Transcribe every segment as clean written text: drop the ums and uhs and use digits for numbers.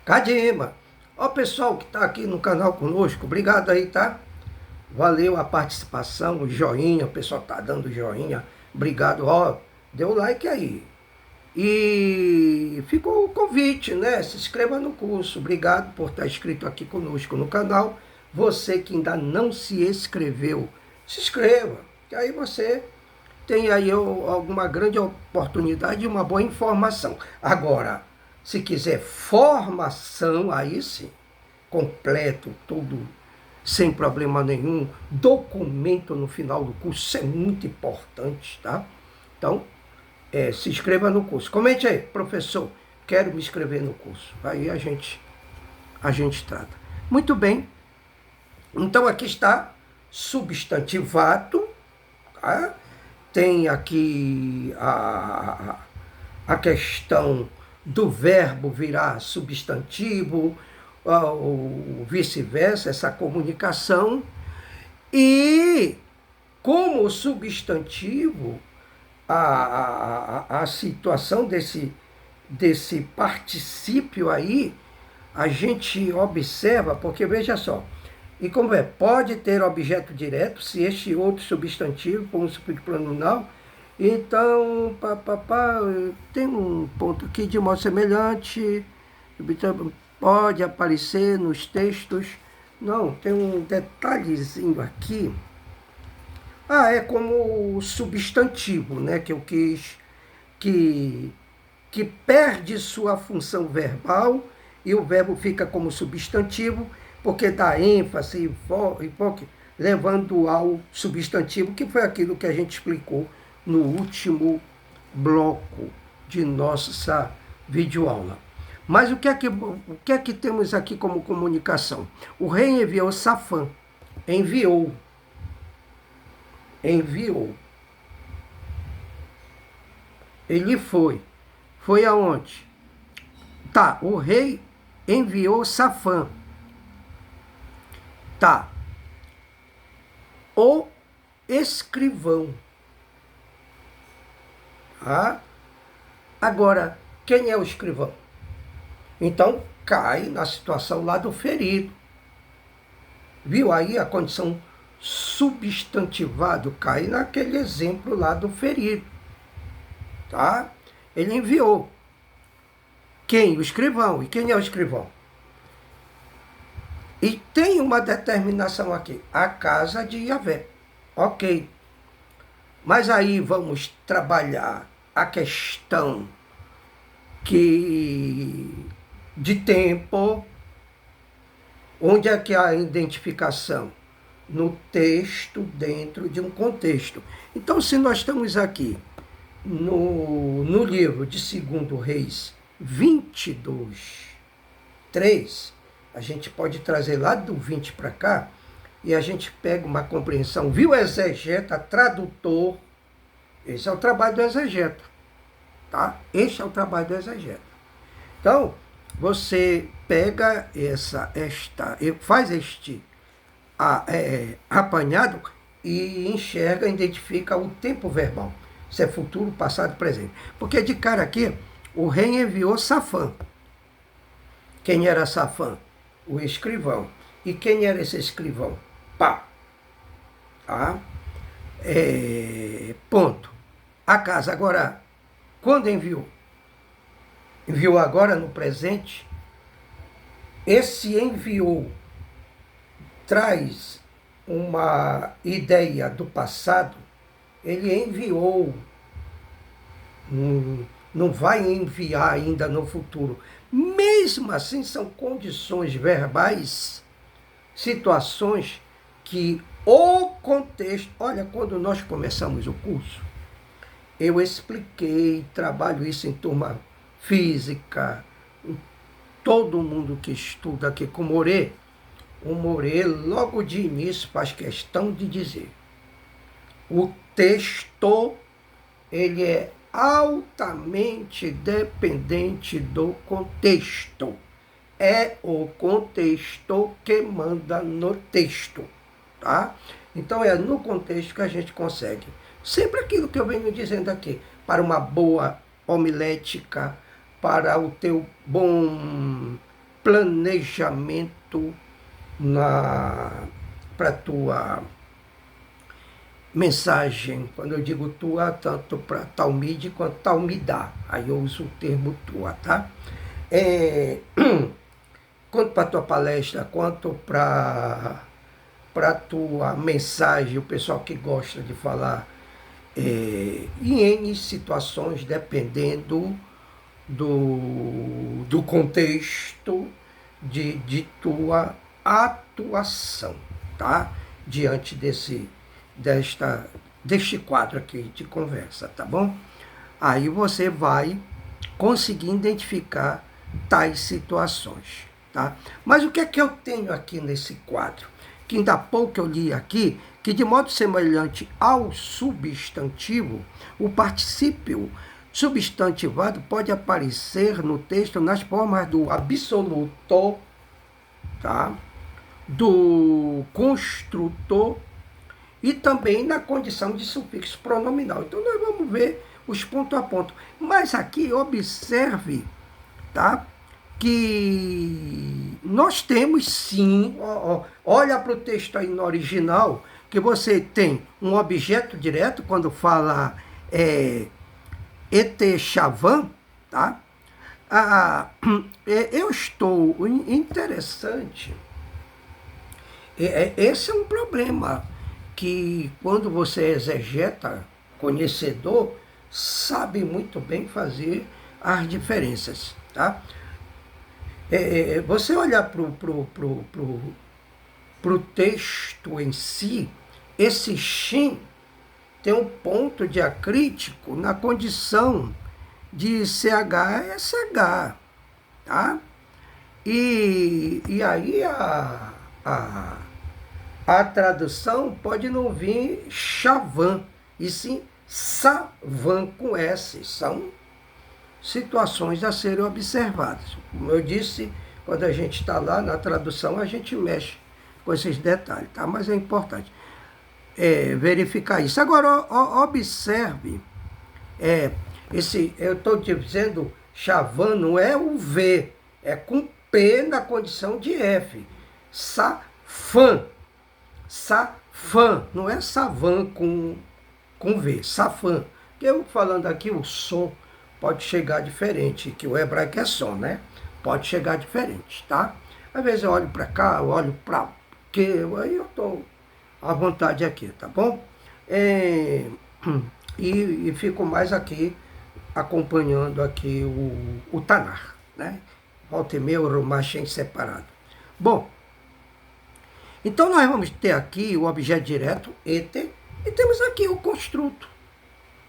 Cadima. Ó, pessoal que está aqui no canal conosco, obrigado aí, tá? Valeu a participação, o joinha, o pessoal tá dando joinha. Obrigado, ó, dê o like aí. E ficou o convite, né? Se inscreva no curso. Obrigado por estar inscrito aqui conosco no canal. Você que ainda não se inscreveu, se inscreva, que aí você tem aí alguma grande oportunidade e uma boa informação. Agora, se quiser formação, aí sim, completo, tudo, sem problema nenhum, documento no final do curso, isso é muito importante, tá? Então, se inscreva no curso. Comente aí, professor, quero me inscrever no curso. Aí a gente trata. Muito bem, então aqui está substantivado, tá? Tem aqui a questão do verbo virar substantivo, ou vice-versa, essa comunicação. E como substantivo, a situação desse particípio aí, a gente observa, porque veja só, e como pode ter objeto direto, se este outro substantivo for um sufixo pronominal, então, tem um ponto aqui de modo semelhante, pode aparecer nos textos, não, tem um detalhezinho aqui, é como substantivo, né, que eu quis, que perde sua função verbal e o verbo fica como substantivo, porque dá ênfase e foco, levando ao substantivo, que foi aquilo que a gente explicou no último bloco de nossa videoaula. Mas o que é que temos aqui como comunicação? O rei enviou Safã. Enviou. Ele foi. Foi aonde? Tá, o rei enviou Safã. Tá. O escrivão. Agora, quem é o escrivão? Então, cai na situação lá do ferido. Viu aí a condição substantivado? Cai naquele exemplo lá do ferido. Tá? Ele enviou. Quem? O escrivão. E quem é o escrivão? E tem uma determinação aqui. A casa de Yahvé. Ok. Mas aí vamos trabalhar a questão de tempo. Onde é que há a identificação? No texto, dentro de um contexto. Então, se nós estamos aqui no livro de 2 Reis 22, 3, a gente pode trazer lá do 20 para cá, e a gente pega uma compreensão, viu, exegeta, tradutor, esse é o trabalho do exegeta, tá? Esse é o trabalho do exegeta. Então, você pega faz este apanhado e enxerga, identifica o tempo verbal. Isso é futuro, passado, presente. Porque de cara aqui, o rei enviou Safã. Quem era Safã? O escrivão. E quem era esse escrivão? Ponto. A casa. Agora, quando enviou? Enviou agora no presente. Esse enviou traz uma ideia do passado. Ele enviou, não vai enviar ainda no futuro. Mesmo assim, são condições verbais, situações que o contexto... Olha, quando nós começamos o curso, eu expliquei, trabalho isso em turma física, todo mundo que estuda aqui com o Morê, logo de início, faz questão de dizer: o texto, ele é altamente dependente do contexto. É o contexto que manda no texto, tá? Então é no contexto que a gente consegue. Sempre aquilo que eu venho dizendo aqui, para uma boa homilética, para o teu bom planejamento para tua mensagem. Quando eu digo tua, tanto para Talmide quanto Talmidá. Aí eu uso o termo tua, tá? Quanto para tua palestra, quanto para tua mensagem, o pessoal que gosta de falar em N situações, dependendo do contexto de tua atuação, tá? Diante deste quadro aqui de conversa, tá bom? Aí você vai conseguir identificar tais situações, tá? Mas o que é que eu tenho aqui nesse quadro? Que ainda há pouco eu li aqui, que de modo semelhante ao substantivo, o particípio substantivado pode aparecer no texto nas formas do absoluto, tá? Do construtor e também na condição de sufixo pronominal. Então nós vamos ver os ponto a ponto. Mas aqui observe, tá? Que nós temos sim, olha para o texto aí no original, que você tem um objeto direto quando fala Etechavan, tá? Eu estou interessante. Esse é um problema que quando você é exegeta, conhecedor, sabe muito bem fazer as diferenças, tá? Você olhar para o texto em si, esse shin tem um ponto diacrítico na condição de CH e SH, tá? E aí a tradução pode não vir chavan, e sim savan com S. São situações a serem observadas. Como eu disse, quando a gente está lá na tradução, a gente mexe com esses detalhes, tá? Mas é importante verificar isso. Agora, observe, eu estou dizendo chavan, não é o V, é com P na condição de F. Safan, não é savan com V, safan. Porque eu falando aqui, o som pode chegar diferente, que o hebraico é som, né? Pode chegar diferente, tá? Às vezes eu olho para cá, eu olho para que aí eu estou à vontade aqui, tá bom? E fico mais aqui acompanhando aqui o Tanar, né? Volta e meia, o Rumachem separado. Bom, então nós vamos ter aqui o objeto direto, ete, e temos aqui o construto,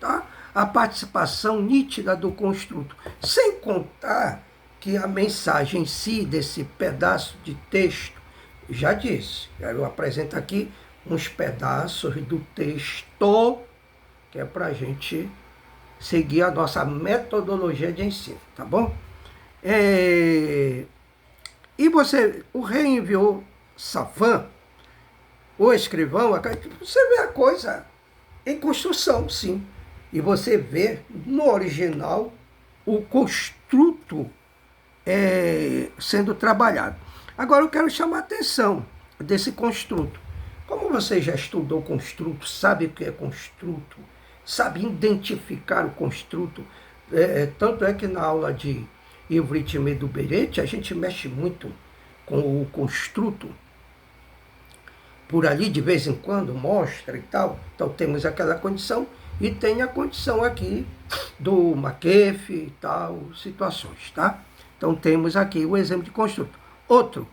tá? A participação nítida do construto, sem contar que a mensagem em si desse pedaço de texto, já disse, eu apresento aqui uns pedaços do texto, que é para a gente seguir a nossa metodologia de ensino, tá bom? E o rei enviou Safã, o escrivão, você vê a coisa em construção, sim. E você vê no original o construto sendo trabalhado. Agora eu quero chamar a atenção desse construto. Como você já estudou construto, sabe o que é construto, sabe identificar o construto, tanto é que na aula de Ivrit Medu Berete a gente mexe muito com o construto, por ali de vez em quando mostra e tal. Então temos aquela condição e tem a condição aqui do Makef e tal, situações, tá? Então temos aqui o exemplo de construto. Outro,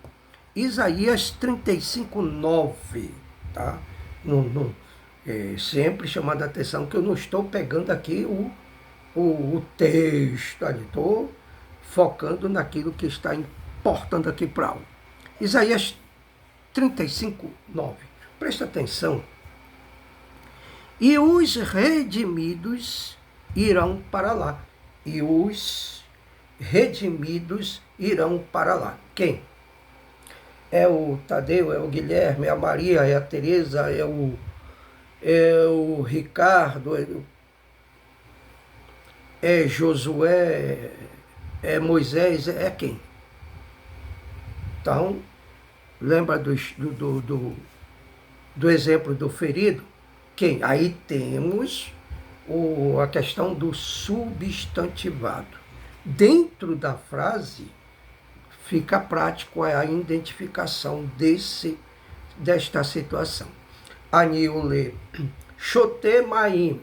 Isaías 35:9, tá? Sempre chamando a atenção que eu não estou pegando aqui o texto ali, estou focando naquilo que está importando aqui para a aula. Isaías 35:9. Presta atenção. E os redimidos irão para lá. E os redimidos irão para lá. Quem? É o Tadeu, é o Guilherme, é a Maria, é a Tereza, é o Ricardo, é Josué, é Moisés, é quem? Então, lembra do exemplo do ferido? Quem? Aí temos a questão do substantivado. Dentro da frase, fica prático a identificação desta situação. Anil lê, chote maim,